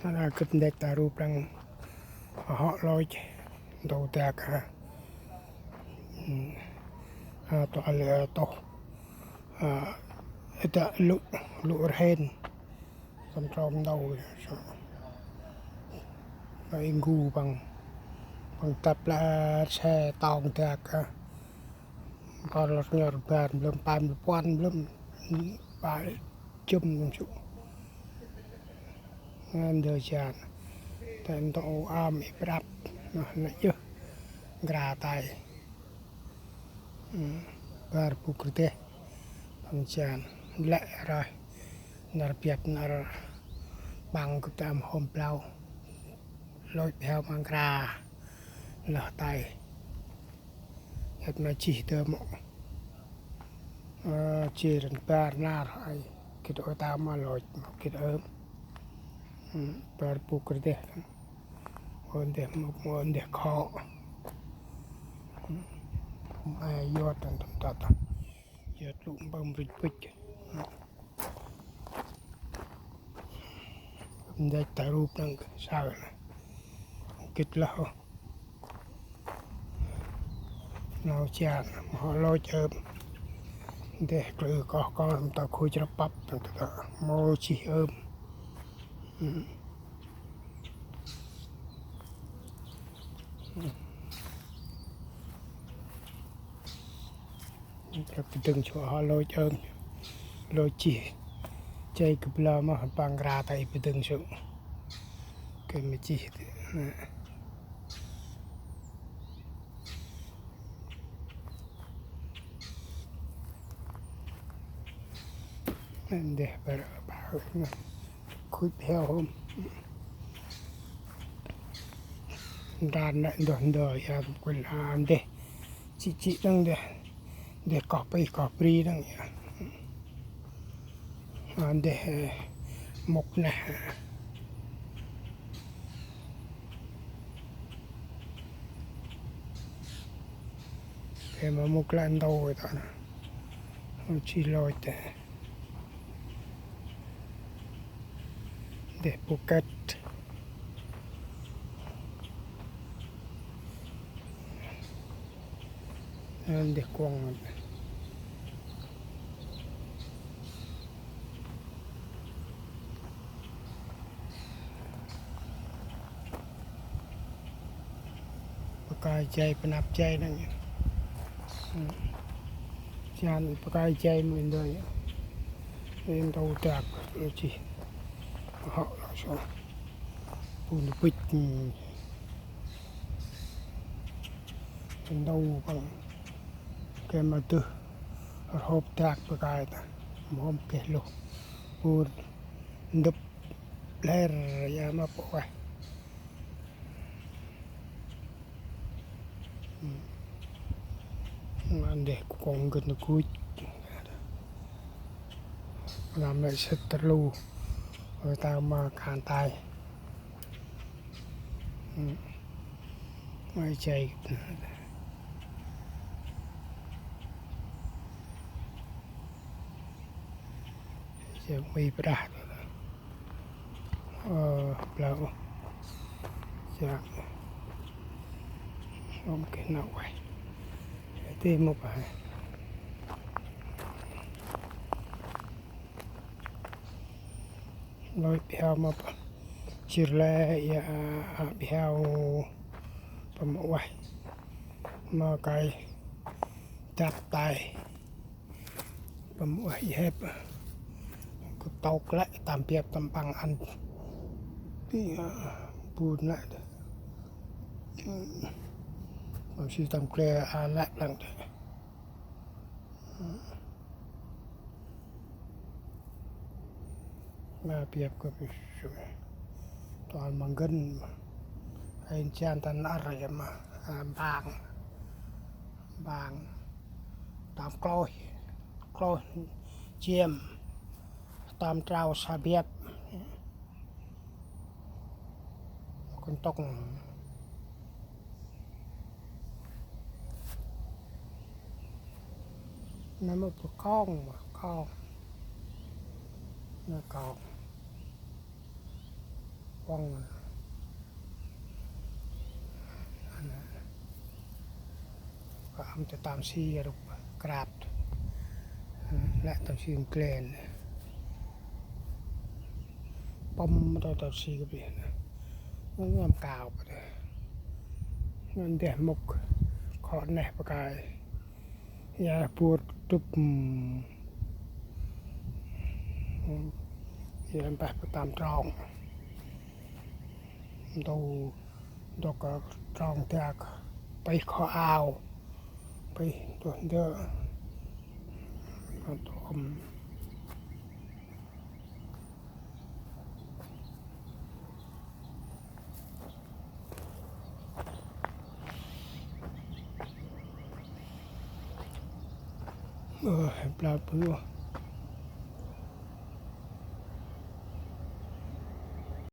là kịch đẹp ta rụp rằng họ lôi đầu tạc to là to ta lụ lụ hên con trôm đầu rồi ngu bằng tập là xe tòng tạc còn lọt nhờ bàn lâm pan quan lâm bài chum chung ngân đời chán thành tổ am bị đập nó chứ gà tay bar pukrite bằng chán lẹ rồi nở biệt nở bằng cái tam hôm lâu lôi theo mang gà lở tay hết mà chỉ tơ mộ chỉ đến ba na rồi cái đội tao mà lôi cái ớm bar pukrite ổn để khó ai yết tận yết lụm bơm rịch bịch đây ta rụp năng sao này kịch lão nào chán họ lôi chớm để cứ có con ta khui cho bắp ta mô chỉ ôm cái từng chỗ họ lôi chớm lôi chỉ chơi cái bờ mà bằng ra tay bị từng chỗ cái mấy chỉ nên để bảo khui theo hôm đàn lại đòn đời quên làm để chị đang để cọp ri đang để mục nè để mà mục lan đâu rồi đó chỉ lôi để Phuket để quăng pakai chay penap chay nang chan pakai chay mình đây nên đâu tạc chỉ họ là sao bùn bịch đâu bằng cái mà từ hộp tạc pakai ta mom ke lo bùn đập ler ya mà bỏ anh để con gần cuối làm lại sét lu rồi tao mà khàn tay mai chạy giờ mi bả lâu giờ không cái nào vậy tìm một bài nói theo mà chỉ là theo phẩm vậy mà cái chặt tay phẩm vậy hết cái tàu lại tạm biệt tầm bằng ăn thì buồn lại mà chỉ tầm kề lại lần mà biệt có bị toàn bằng gân hay chan tan ở mà bàng tam cloi chiêm tam trao sa biếp con tóc nó một con nó con ว่องอันนั้นก็ทำจะตามซีรูปกราบและตามซีมเกลนปมตัวตามซีก็เป็นมันงามกาวไปเลยเงินเดือมุกขอแหนประกายยาปวดตุบเยี่ยมไปตามตรองดูดูก็ตรองเตากไปขออาวไปตัวเด้อตัวปลาเปลือก